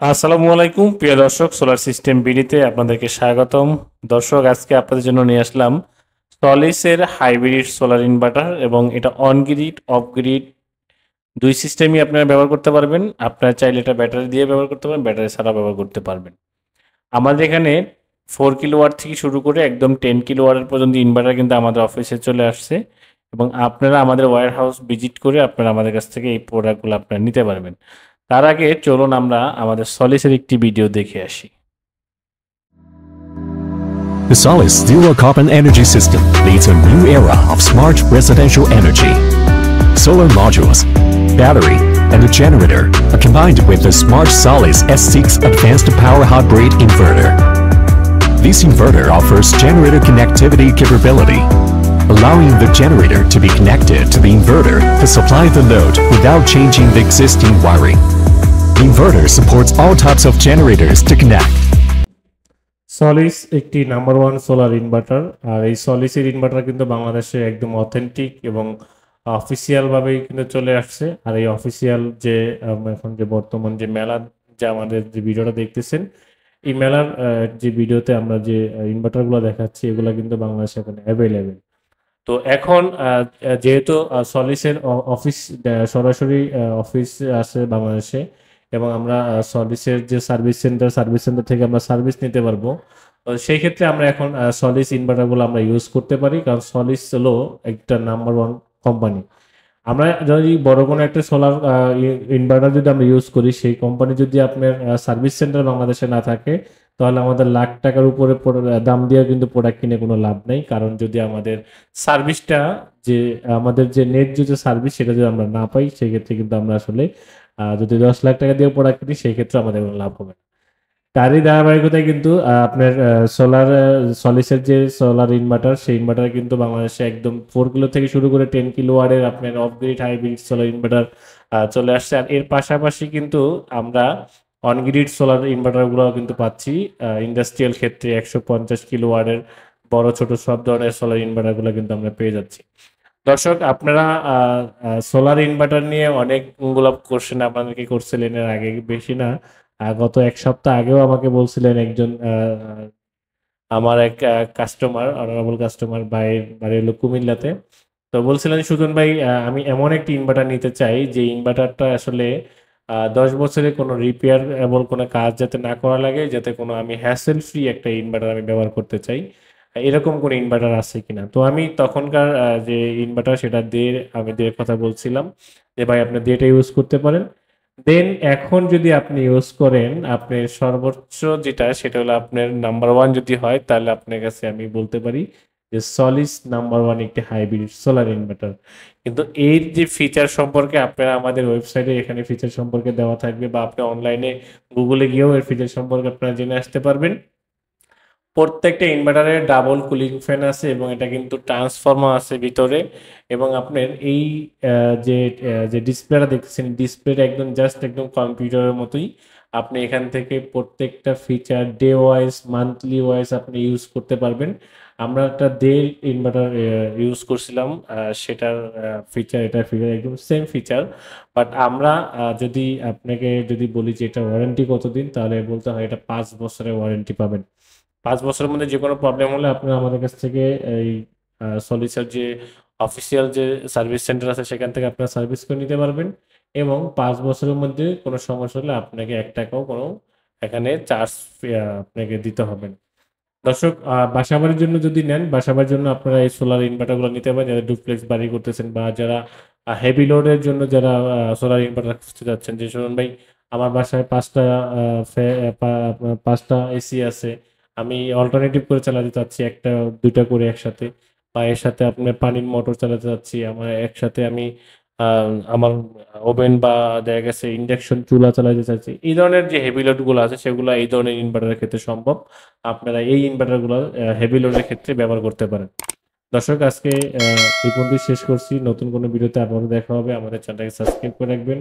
আসসালামু আলাইকুম প্রিয় দর্শক, সোলার সিস্টেম বিডিতে আপনাদেরকে স্বাগতম। দর্শক, আজকে আপনাদের জন্য নিয়ে আসলাম সলিসের হাইব্রিড সোলার ইনভার্টার, এবং এটা অন গ্রিড অফ গ্রিড দুই সিস্টেমই আপনারা ব্যবহার করতে পারবেন। আপনারা চাইলে এটা ব্যাটারি দিয়ে ব্যবহার করতে পারবেন, ব্যাটারি ছাড়া ব্যবহার করতে পারবেন। আমাদের এখানে 4 কিলোওয়াট থেকে শুরু করে একদম 10 কিলোওয়াটের পর্যন্ত ইনভার্টার কিন্তু আমাদের অফিসে চলে আসছে, এবং আপনারা আমাদের ওয়্যার হাউস ভিজিট করে আপনারা আমাদের কাছ থেকে এই প্রোডাক্টগুলো আপনারা নিতে পারবেন। তার আগে চলুন আমরা আমাদের সলিসের একটি ভিডিও দেখে আসি। The Solis Zero Carbon Energy System leads a new era of smart residential energy. Solar modules, battery, and a generator are combined with the Smart Solis S6 Advanced Power Hybrid Inverter. This inverter offers generator connectivity capability, allowing the generator to be connected to the inverter to supply the load without changing the existing wiring. The inverter supports all types of generators to connect. Solace একটি number one solar inverter, আর এই সলিসের inverter কিন্তু বাংলাদেশে একদম authentic এবং অফিসিয়ালভাবেই কিন্তু চলে আসছে। আর এই অফিসিয়াল যে এখন যে বর্তমান যে মেলা, যে আমাদের যে ভিডিওটা দেখতেছেন, এই মেলার যে ভিডিওতে আমরা যে ইনভার্টারগুলো দেখাচ্ছি, এগুলো কিন্তু বাংলাদেশে এখন অ্যাভেলেবেল। তো এখন যেহেতু সলিসের অফিস সরাসরি অফিস আছে বাংলাদেশে, এবং আমরা সলিসের যে সার্ভিস সেন্টার থেকে আমরা সার্ভিস নিতে পারবো। তো সেই ক্ষেত্রে আমরা এখন সলিস ইনভার্টারগুলো আমরা ইউজ করতে পারি, কারণ সলিস হলো একটা নাম্বার ওয়ান কোম্পানি। আমরা যদি বড় কোনো একটা সোলার ইনভার্টার যদি আমরা ইউজ করি, সেই কোম্পানি যদি আপনার সার্ভিস সেন্টার বাংলাদেশে না থাকে, তাহলে আমাদের লাখ টাকার উপরে দাম দিয়ে কিন্তু প্রোডাক্ট কিনে কোনো লাভ নেই। কারণ যদি আমাদের সার্ভিসটা, যে আমাদের যে ন্যায্য যে সার্ভিস, সেটা যদি আমরা না পাই, সেক্ষেত্রে কিন্তু আমরা আসলে যদি 10 লাখ টাকা দিয়ে প্রোডাক্ট কিনি, সেই ক্ষেত্রে আমাদের কোনো লাভ হবে না। তারই ধারাবাহিকতায় কিন্তু আপনার সলিসের যে সোলার ইনভার্টার, সেই ইনভার্টার কিন্তু বাংলাদেশে একদম 4 কিলো থেকে শুরু করে 10 কিলোওয়াটের আপনার of grid hybrid solar inverter চলে আসছে। আর এর পাশাপাশি কিন্তু আমরা অন গ্রিড সোলার ইনভার্টারগুলো কিন্তু পাচ্ছি। ইন্ডাস্ট্রিয়াল ক্ষেত্রে 150 কিলোওয়াটের বড় ছোট সব ধরনের সোলার ইনভার্টারগুলো কিন্তু আমরা পেয়ে যাচ্ছি। দর্শক, আপনারা সোলার ইনভার্টার নিয়ে অনেকগুলো কোশ্চেন আপনাদেরকে করছিলেন এর আগে, বেশি না, গত এক সপ্তাহ আগেও আমাকে বলছিলেন একজন আমার এক কাস্টমার, অনারেবল কাস্টমার, বাড়ি হলো কুমিল্লাতে। তো বলছিলেন, সুজন ভাই, আমি এমন একটি ইনভার্টার নিতে চাই যে ইনভার্টারটা আসলে 10 বছরে কোনো রিপেয়ার এবং কোনো কাজ যাতে না করা লাগে, যাতে কোনো আমি হ্যাসেল ফ্রি একটা ইনভার্টার আমি ব্যবহার করতে চাই। এরকম কোনো ইনভার্টার আছে কিনা? তো আমি তখনকার যে ইনভার্টার, সেটা দিয়ে আমি দিয়ে কথা বলছিলাম যে ভাই, আপনি দিয়ে এটা ইউজ করতে পারেন। দেন এখন যদি আপনি ইউজ করেন, আপনি সর্বোচ্চ যেটা, সেটা হলো আপনার নাম্বার ওয়ান যদি হয়, তাহলে আপনার কাছে আমি বলতে পারি যে সলিস নাম্বার ওয়ান একটি হাইব্রিড সোলার ইনভার্টার। কিন্তু এর যে ফিচার সম্পর্কে আপনারা আমাদের ওয়েবসাইটে এখানে ফিচার সম্পর্কে দেওয়া থাকবে, বা আপনি অনলাইনে গুগলে গিয়েও এর ফিচার সম্পর্কে আপনারা জেনে আসতে পারবেন। প্রত্যেকটা ইনভার্টারে ডাবল কুলিং ফ্যান আছে, এবং এটা কিন্তু ট্রান্সফর্মার আছে ভিতরে। এবং আপনার এই যে ডিসপ্লেটা দেখতেছেন, ডিসপ্লেটা একদম জাস্ট একদম কম্পিউটারের মতোই। আপনি এখান থেকে প্রত্যেকটা feature day wise, monthly wise আপনি ইউজ করতে পারবেন। আমরা একটা ডে ইনভার্টার ইউজ করছিলাম, সেটার এটার ফিচার একদম সেম ফিচার। বাট আমরা যদি আপনাকে যদি বলি যে এটা ওয়ারেন্টি কতদিন, তাহলে বলতে হয় এটা 5 বছরের ওয়ারেন্টি পাবেন। 5 বছরের মধ্যে যে কোনো প্রবলেম হলে আপনারা আমাদের কাছ থেকে এই সলিসার যে অফিসিয়াল যে সার্ভিস সেন্টার আছে, সেখান থেকে আপনারা সার্ভিস করে নিতে পারবেন। এবং 5 বছরের মধ্যে কোনো সমস্যা হলে আপনাকে 1 টাকাও কোনো এখানে চার্জ আপনাকে দিতে হবে না। দর্শক, বাসাবাড়ির জন্য যদি নেন, বাসাবাড়ির জন্য আপনারা এই সোলার ইনভার্টারগুলো নিতে পারেন, যারা ডুপ্লেক্স বাড়ি করতেছেন, বা যারা হেভি লোডের জন্য যারা সোলার ইনভার্টার খুঁজতে যাচ্ছেন, যে শুনুন ভাই, আমার বাসায় 5টা এসি আছে, আমি অল্টারনেটিভ করে চালাতে চাচ্ছি, একটা দুইটা করে একসাথে, বা এর সাথে আপনার পানির মোটর চালাতে চাচ্ছি, আমার একসাথে আমি আমার ওভেন বা দেখা গেছে ইন্ডাকশন চুলা চালাতে চাচ্ছি, এই ধরনের যে হেভি লোডগুলো আছে, সেগুলো এই ধরনের ইনভার্টারের ক্ষেত্রে সম্ভব। আপনারা এই ইনভার্টারগুলো হেভি লোডের ক্ষেত্রে ব্যবহার করতে পারেন। দর্শক, আজকে এই পর্যন্তই শেষ করছি। নতুন কোনো ভিডিওতে আবারও দেখা হবে। আমাদের চ্যানেলটাকে সাবস্ক্রাইব করে রাখবেন।